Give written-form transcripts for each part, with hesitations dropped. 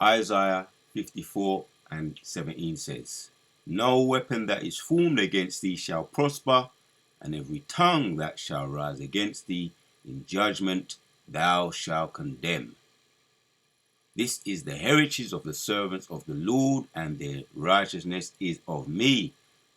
Isaiah 54 and 17 says, no weapon that is formed against thee shall prosper, and every tongue that shall rise against thee in judgment thou shalt condemn. This is the heritage of the servants of the Lord, and their righteousness is of me,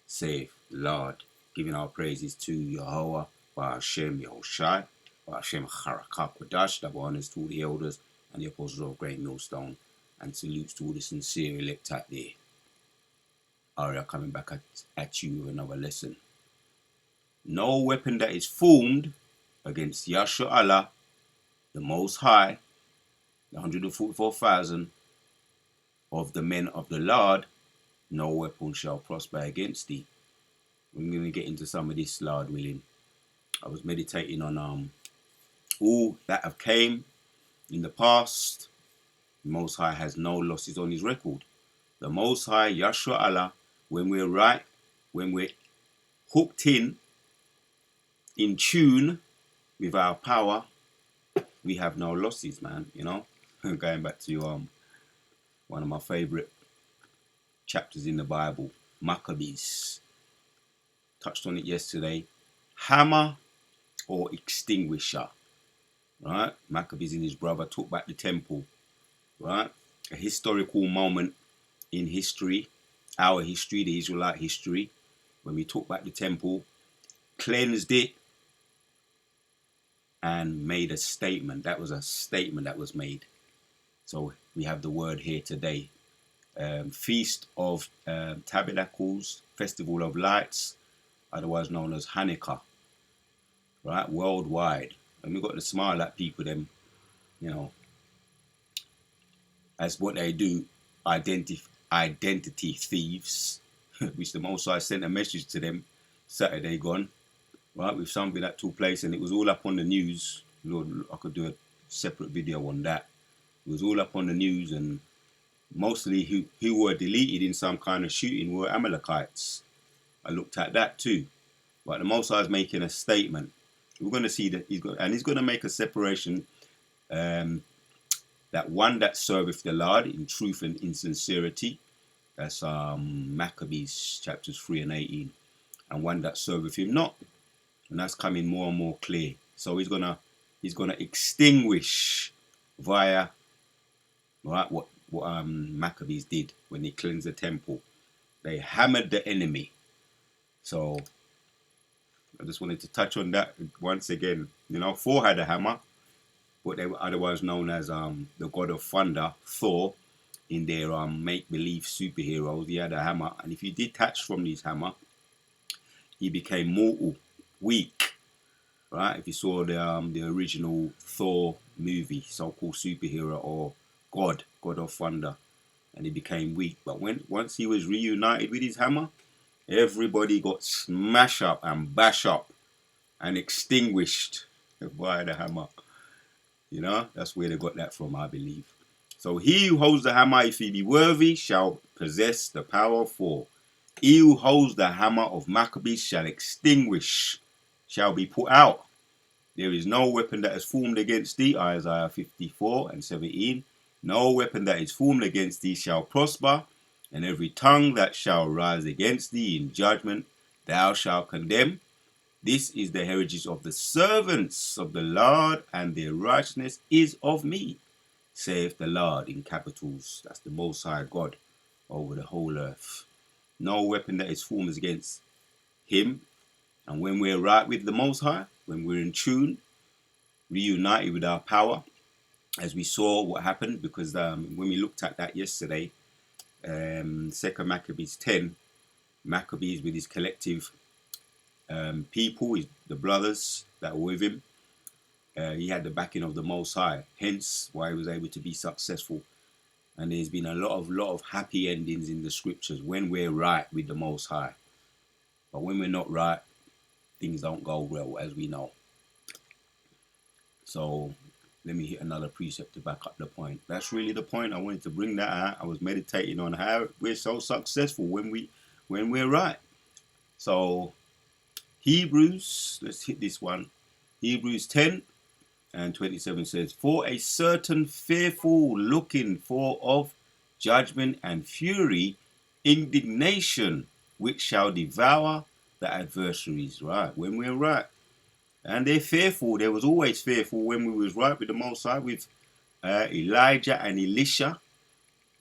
saith the Lord. Giving our praises to Yahweh, Ba'ashem Yahushai, Ba'ashem Harakah Kodash, double honors to all the elders and the apostles of Great Millstone, and salutes to all the sincere elect out there. Aria coming back at you with another lesson. No weapon that is formed against Yahshua Allah, the Most High, the 144,000 of the men of the Lord, no weapon shall prosper against thee. We're going to get into some of this, Lord willing. I was meditating on all that have came in the past. The Most High has no losses on his record. The Most High, Yahshua Allah, when we're right, when we're hooked in tune with our power, we have no losses, man, you know. Going back to one of my favorite chapters in the Bible, Maccabees. Touched on it yesterday. Hammer or extinguisher, right? Maccabees and his brother took back the temple, right? A historical moment in history, our history, the Israelite history, when we took back the temple, cleansed it, and made a statement. That was a statement that was made. So we have the word here today. Feast of Tabernacles, Festival of Lights, otherwise known as Hanukkah, right? Worldwide. And we've got to smile at people, them, you know, as what they do, identity thieves, which the Most High sent a message to them Saturday gone, right, with something that took place, and it was all up on the news. Lord, I could do a separate video on that. It was all up on the news, and mostly who were deleted in some kind of shooting were Amalekites. I looked at that too. But the Most High is making a statement. We're going to see that he's going to make a separation, that one that serveth the Lord in truth and in sincerity. That's Maccabees chapters 3 and 18. And one that serveth him not. And that's coming more and more clear. So he's gonna extinguish via, right, what Maccabees did when they cleansed the temple. They hammered the enemy. So I just wanted to touch on that once again. You know, Thor had a hammer, but they were otherwise known as the god of thunder, Thor, in their make-believe superheroes. He had a hammer, and if you detach from his hammer, he became mortal, weak. Right? If you saw the original Thor movie, so-called superhero or god of thunder, and he became weak. But once he was reunited with his hammer, everybody got smashed up and bashed up and extinguished by the hammer. You know, that's where they got that from, I believe. So he who holds the hammer, if he be worthy, shall possess the power of Thor. He who holds the hammer of Maccabees shall extinguish, shall be put out. There is no weapon that is formed against thee, Isaiah 54 and 17. No weapon that is formed against thee shall prosper, and every tongue that shall rise against thee in judgment thou shalt condemn. This is the heritage of the servants of the Lord, and their righteousness is of me, saith the Lord, in capitals. That's the Most High God over the whole earth. No weapon that is formed against him. And when we're right with the Most High, when we're in tune, reunited with our power, as we saw what happened, because when we looked at that yesterday, 2 Maccabees 10, Maccabees with his collective people, the brothers that were with him, he had the backing of the Most High, hence why he was able to be successful. And there's been a lot of happy endings in the scriptures when we're right with the Most High. But when we're not right, things don't go well, as we know. So let me hit another precept to back up the point. That's really the point. I wanted to bring that out. I was meditating on how we're so successful when we're right. So Hebrews, let's hit this one. Hebrews 10 and 27 says, "For a certain fearful looking for of judgment and fury, indignation, which shall devour the adversaries." Right, when we're right. And they're fearful. They was always fearful when we was right with the Most High, with Elijah and Elisha.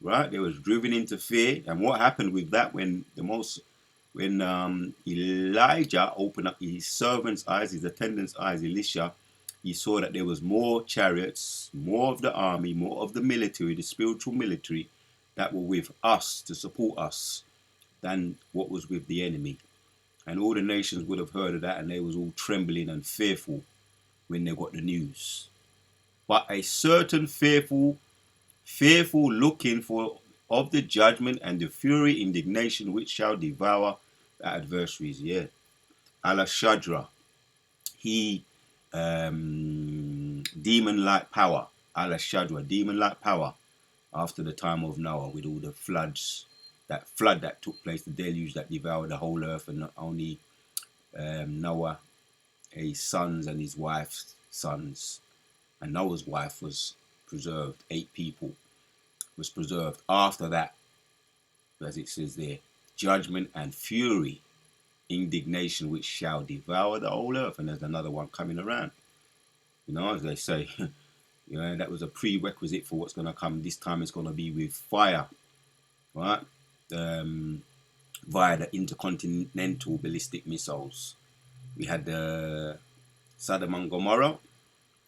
Right, they was driven into fear. And what happened with that when Elijah opened up his servant's eyes, his attendant's eyes, Elisha, he saw that there was more chariots, more of the army, more of the military, the spiritual military, that were with us to support us than what was with the enemy. And all the nations would have heard of that, and they was all trembling and fearful when they got the news. But a certain fearful looking for of the judgment and the fury indignation which shall devour the adversaries. Yeah. Allah Shadra, he demon-like power. Allah Shadra, demon-like power after the time of Noah, with all the floods, that flood that took place, the deluge that devoured the whole earth, and not only Noah, his sons and his wife's sons. And Noah's wife was preserved. 8 people was preserved after that, as it says there, judgment and fury, indignation, which shall devour the whole earth. And there's another one coming around. You know, as they say, you know, that was a prerequisite for what's going to come. This time it's going to be with fire, right? Via the intercontinental ballistic missiles. We had the Sodom and Gomorrah,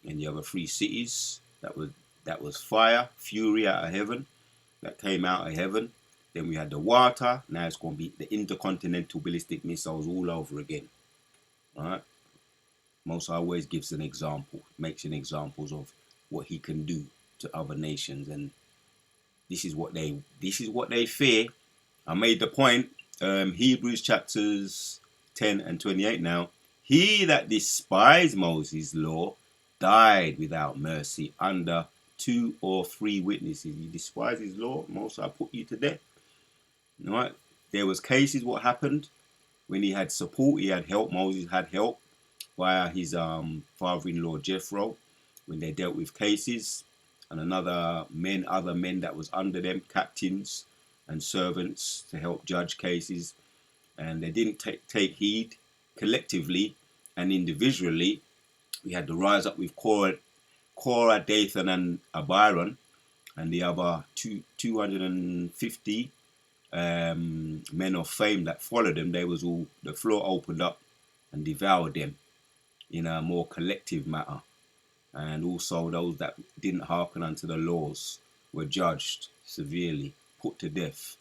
and the other 3 cities. That was fire, fury out of heaven, that came out of heaven. Then we had the water. Now it's going to be the intercontinental ballistic missiles all over again. All right. Most always gives an example, makes an examples of what he can do to other nations, and this is what they fear. I made the point. Hebrews chapters 10 and 28. Now, he that despised Moses' law died without mercy under 2 or 3 witnesses. You despise his law, Most I put you to death. All right. There was cases. What happened when he had support? He had help. Moses had help via his father-in-law Jethro when they dealt with cases, and other men that was under them, captains and servants, to help judge cases, and they didn't take heed collectively and individually. We had to rise up with Korah, Dathan, and Abiram, and the other 250 men of fame that followed them. They was all, the floor opened up and devoured them in a more collective matter. And also those that didn't hearken unto the laws were judged severely, put to death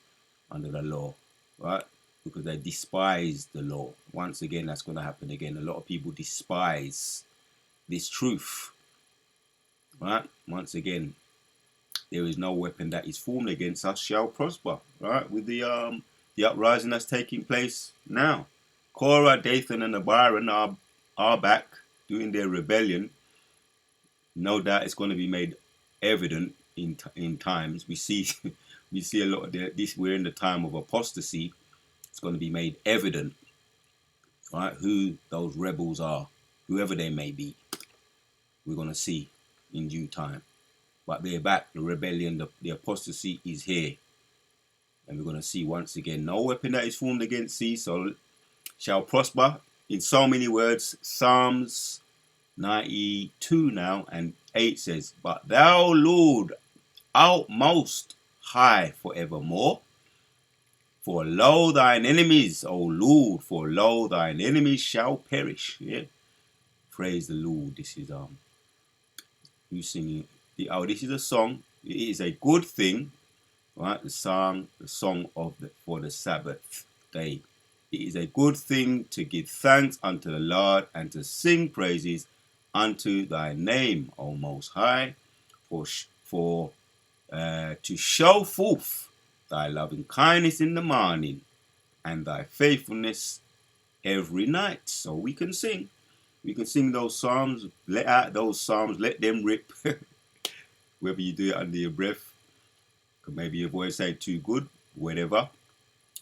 under the law, right? Because they despised the law. Once again, that's going to happen again. A lot of people despise this truth, right? Once again, there is no weapon that is formed against us shall prosper, right? With the uprising that's taking place now. Korah, Dathan, and Abiram are back doing their rebellion. No doubt it's going to be made evident in times. We see a lot of this. We're in the time of apostasy. It's going to be made evident, right? Who those rebels are, whoever they may be. We're going to see in due time. But they're back. The rebellion, the apostasy is here. And we're going to see once again, no weapon that is formed against thee shall prosper. In so many words, Psalms 92 now and 8 says, "But thou, Lord, art most high forevermore. For lo, thine enemies, O Lord, for lo, thine enemies shall perish." Yeah. Praise the Lord. This is who's singing? This is a song. It is a good thing, right? The song for the Sabbath day. It is a good thing to give thanks unto the Lord and to sing praises unto thy name, O Most High, for to show forth thy loving kindness in the morning and thy faithfulness every night. So we can sing those psalms. Let out those psalms, let them rip. Whether you do it under your breath, or maybe your voice ain't too good, whatever.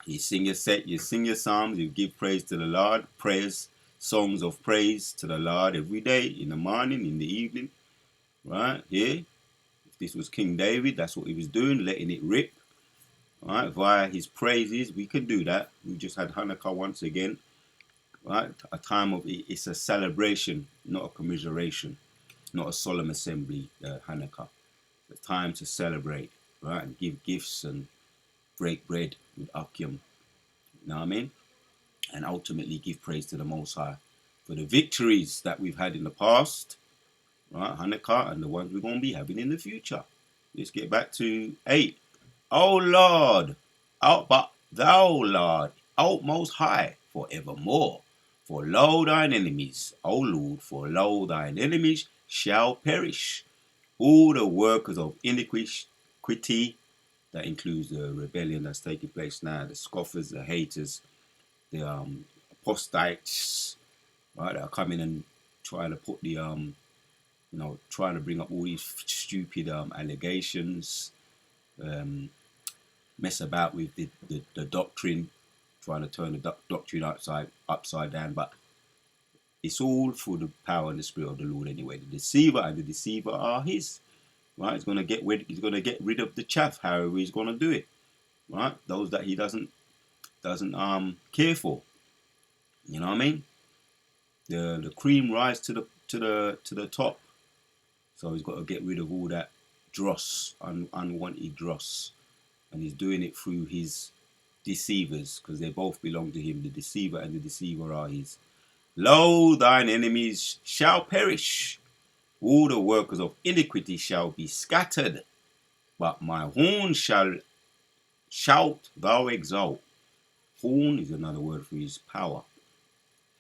You sing your psalms, you give praise to the Lord, prayers songs of praise to the Lord every day, in the morning, in the evening, right? Here, if this was King David, that's what he was doing, letting it rip, right? Via his praises, we can do that. We just had Hanukkah once again, right? A time of, it's a celebration, not a commiseration, not a solemn assembly, Hanukkah. It's a time to celebrate, right? And give gifts and break bread with Akim, you know what I mean? And ultimately give praise to the Most High for the victories that we've had in the past, right? Hanukkah, and the ones we're going to be having in the future. Let's get back to 8. O Lord, out but thou, Lord, out most high for evermore. For lo thine enemies, O Lord, for lo thine enemies shall perish. All the workers of iniquity, that includes the rebellion that's taking place now, the scoffers, the haters, the apostates, right, that are coming and trying to put the trying to bring up all these stupid allegations, mess about with the doctrine, trying to turn the doctrine upside down. But it's all for the power and the spirit of the Lord anyway. The deceiver and the deceiver are his. Right? He's gonna get rid of the chaff, however he's gonna do it. Right? Those that he doesn't care for. You know what I mean? The cream rise to the top. So he's got to get rid of all that dross, unwanted dross. And he's doing it through his deceivers, because they both belong to him. The deceiver and the deceiver are his. Lo, thine enemies shall perish. All the workers of iniquity shall be scattered. But my horn shall thou exalt. Horn is another word for his power.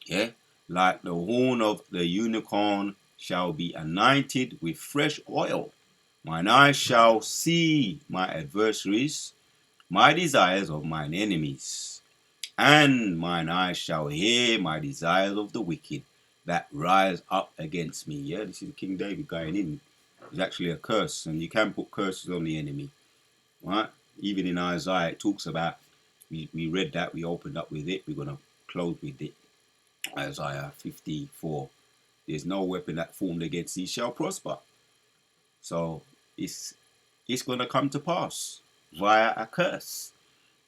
Yeah? Like the horn of the unicorn shall be anointed with fresh oil. Mine eyes shall see my adversaries, my desires of mine enemies. And mine eyes shall hear my desires of the wicked that rise up against me. Yeah, this is King David going in. It's actually a curse, and you can put curses on the enemy. Right? Even in Isaiah, it talks about, we read that, we opened up with it, we're going to close with it. Isaiah 54. There's no weapon that formed against thee shall prosper. So it's going to come to pass via a curse.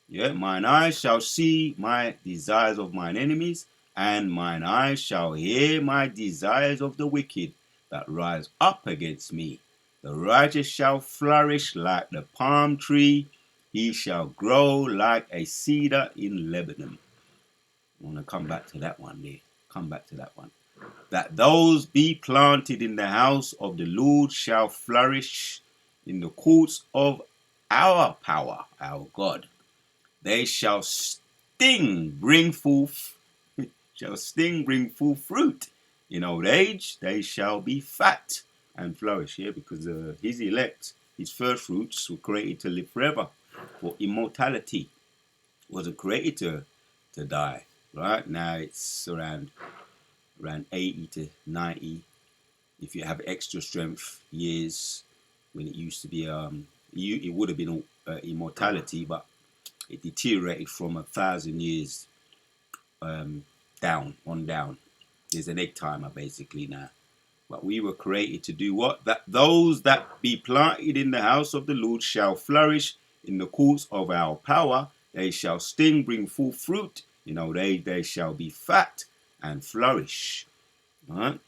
Yeah, mine eyes shall see my desires of mine enemies, and mine eyes shall hear my desires of the wicked that rise up against me. The righteous shall flourish like the palm tree. He shall grow like a cedar in Lebanon. I want to come back to that one there. Come back to that one. That those be planted in the house of the Lord shall flourish in the courts of our power, our God. They shall bring forth fruit. In old age, they shall be fat and flourish. Yeah, because his elect, his first fruits, were created to live forever, for immortality. Wasn't created to die. Right now, it's around 80 to 90. If you have extra strength years, when it used to be, it would have been immortality, but it deteriorated from 1,000 years down. There's an egg timer basically now. But we were created to do what? That those that be planted in the house of the Lord shall flourish in the courts of our power. They shall bring forth fruit. They shall be fat and flourish. All right?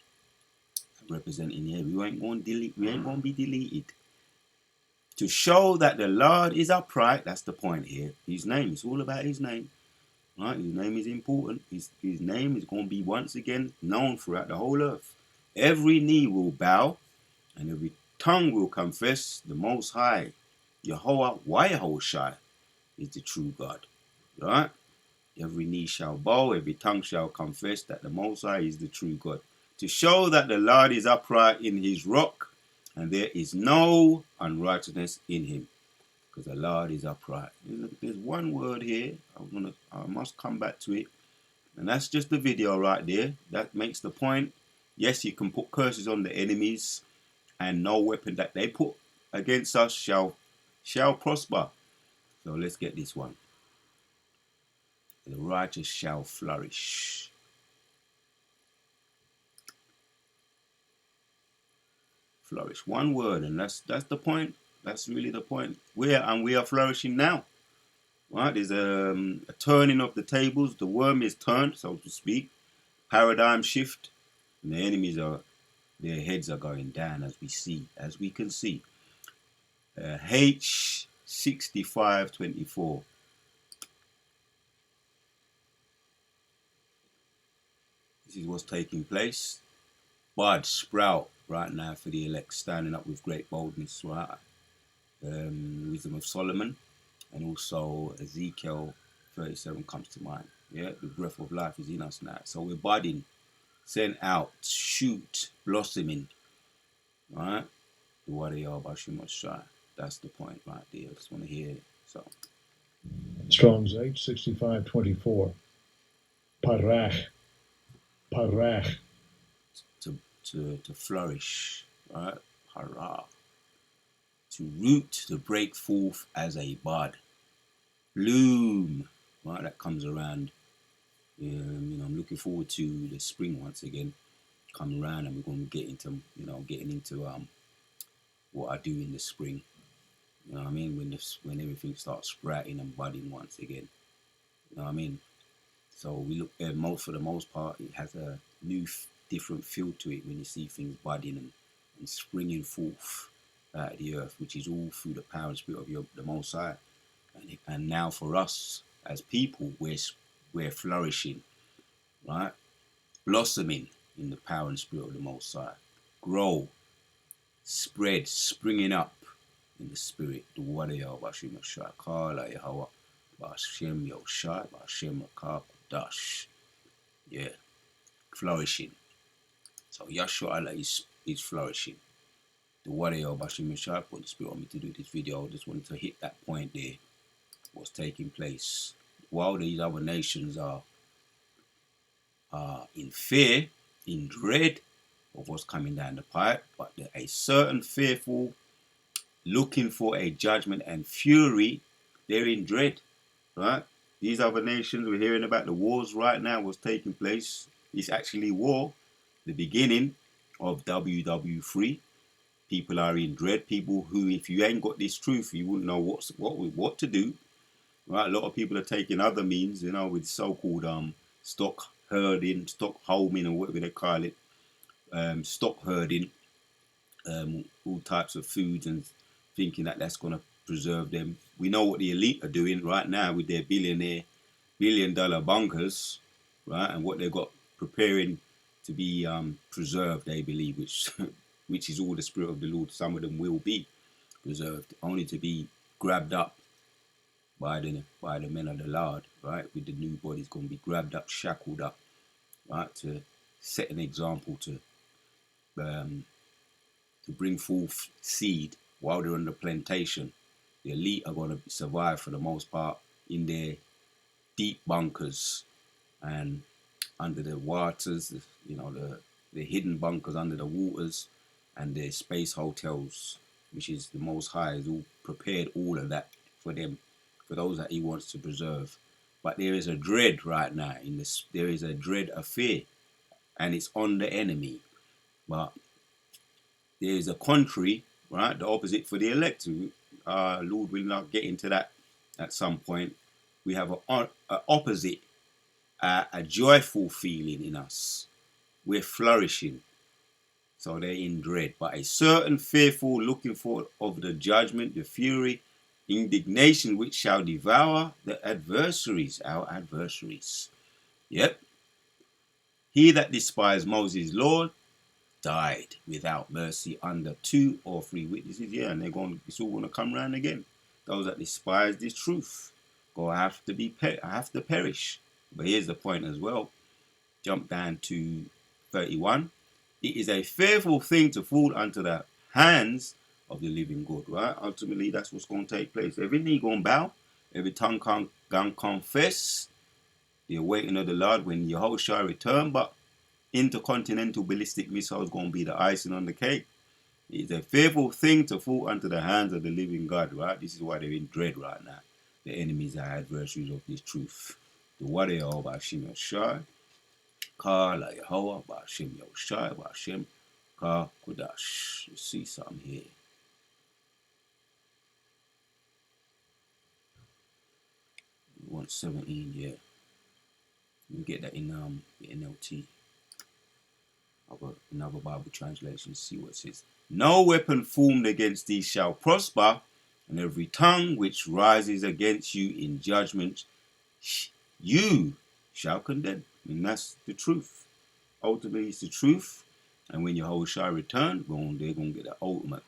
Representing here, we ain't going to be deleted. To show that the Lord is upright, that's the point here. His name, it's all about his name. Right? His name is important. His name is going to be once again known throughout the whole earth. Every knee will bow and every tongue will confess the Most High, Yehovah Wayahoshai, is the true God. Right? Every knee shall bow, every tongue shall confess that the Most High is the true God. To show that the Lord is upright in his rock, and there is no unrighteousness in him, because the Lord is upright. There's one word here. I must come back to it, and that's just the video right there. That makes the point. Yes, you can put curses on the enemies, and no weapon that they put against us shall prosper. So let's get this one. The righteous shall flourish. Flourish. One word, and that's the point. That's really the point. We are flourishing now. Right? There's a turning of the tables. The worm is turned, so to speak. Paradigm shift. And the enemies are, their heads are going down as we can see. H6524. This is what's taking place. Bud sprout right now for the elect, standing up with great boldness, right? Wisdom of Solomon, and also Ezekiel 37 comes to mind. Yeah, the breath of life is in us now. So we're budding, sent out, shoot, blossoming. Right? The warrior of Ashim Shai. That's the point right there. I just want to hear it. So Strong's H6524. Parach. Parach. To flourish, right? Hurrah. To root, to break forth as a bud. Bloom. Right, that comes around. I'm looking forward to the spring once again. Come around, and we're going to get into, getting into what I do in the spring. You know what I mean? When everything starts sprouting and budding once again. You know what I mean? So we look at for the most part, it has a new, different feel to it when you see things budding and springing forth out of the earth, which is all through the power and spirit of the Most High. And now for us as people, we're flourishing, right? Blossoming in the power and spirit of the Most High. Grow, spread, springing up in the spirit. The warrior of Hashem Shai, Kala Yahweh, Ba'ashem Yoshai, Ba'ashem Dash. Yeah, flourishing. So Yahshua Allah is flourishing. The warrior of Hashem Shai put the spirit on me to do this video. I just wanted to hit that point there. What's taking place. While these other nations are in fear, in dread of what's coming down the pipe, but a certain fearful, looking for a judgment and fury, they're in dread, right? These other nations, we're hearing about the wars right now, what's taking place. It's actually war, the beginning of WW3. People are in dread. People who, if you ain't got this truth, you wouldn't know what to do. Right? A lot of people are taking other means, with so-called stock herding, stock homing, or whatever they call it, stock herding, all types of foods, and thinking that that's going to preserve them. We know what the elite are doing right now with their billion-dollar bunkers, right, and what they've got preparing to be preserved, they believe, which is all the spirit of the Lord. Some of them will be preserved, only to be grabbed up by the men of the Lord, right? With the new bodies going to be grabbed up, shackled up, right? To set an example to bring forth seed while they're on the plantation. The elite are going to survive for the most part in their deep bunkers and under the waters, the hidden bunkers under the waters, and their space hotels, which is the Most High has all prepared all of that for them, for those that He wants to preserve. But there is a dread right now in this. There is a dread, a fear, and it's on the enemy. But there is a contrary, right? The opposite for the elect. Lord will not get into that at some point. We have an opposite, a joyful feeling in us. We're flourishing. So they're in dread. But a certain fearful looking for of the judgment, the fury, indignation which shall devour the adversaries, our adversaries. Yep. He that despised Moses' Lord died without mercy under 2 or 3 witnesses. Yeah, and it's all going to come round again. Those that despise this truth have to perish. But here's the point as well. Jump down to 31. It is a fearful thing to fall unto the hands of the living God, right? Ultimately, that's what's going to take place. Every knee going to bow, every tongue going to confess the awaiting of the Lord when Yahushua return, but intercontinental ballistic missiles going to be the icing on the cake. It's a fearful thing to fall unto the hands of the living God, right? This is why they're in dread right now. The enemies are adversaries of this truth. The warrior of Hashem Yoshai, Kala Yahweh, Ba'ashem Yoshai, Ba'ashem Kodash. You see something here. We want 17, yeah. You get that in the NLT. I've got another Bible translation, see what it says. No weapon formed against thee shall prosper, and every tongue which rises against you in judgment, you shall condemn. And that's the truth. Ultimately, it's the truth. And when Yahushua returns, they're going to get the ultimate,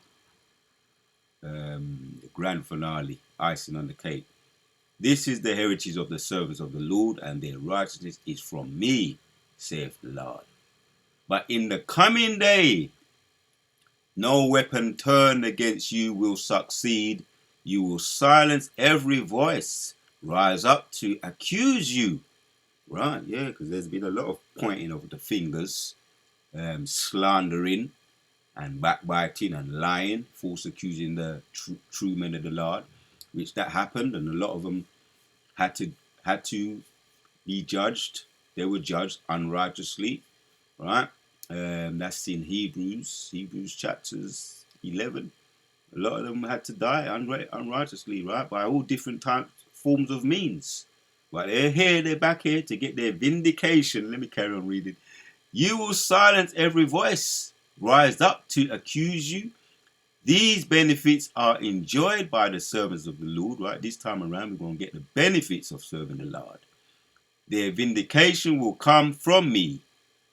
the grand finale, icing on the cake. This is the heritage of the servants of the Lord, and their righteousness is from me, saith the Lord. But in the coming day, no weapon turned against you will succeed. You will silence every voice, rise up to accuse you. Right, yeah, because there's been a lot of pointing of the fingers, slandering and backbiting and lying, false accusing the true men of the Lord, which that happened, and a lot of them had to be judged. They were judged unrighteously, right? That's in Hebrews chapters 11. A lot of them had to die unrighteously, right? By all different types, forms of means. But they're back here to get their vindication. Let me carry on reading. You will silence every voice, rise up to accuse you. These benefits are enjoyed by the servants of the Lord, right? This time around, we're going to get the benefits of serving the Lord. Their vindication will come from me.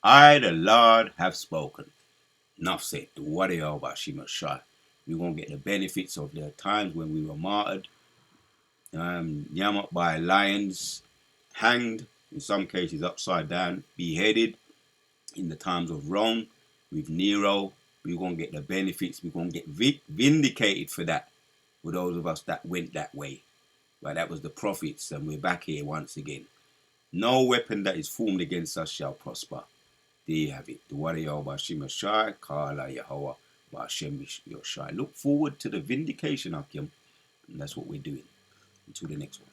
I, the Lord, have spoken. Enough said. The warrior of Ashimashai. We're going to get the benefits of the times when we were martyred, yammed by lions, hanged, in some cases upside down, beheaded in the times of Rome with Nero. We're going to get the benefits. We're going to get vindicated for that, for those of us that went that way. Right, that was the prophets, and we're back here once again. No weapon that is formed against us shall prosper. There you have it. The warrior of Hashem Shai, Kala Yahweh, Hashem Yoshai. Look forward to the vindication of Him, and that's what we're doing. Until the next one.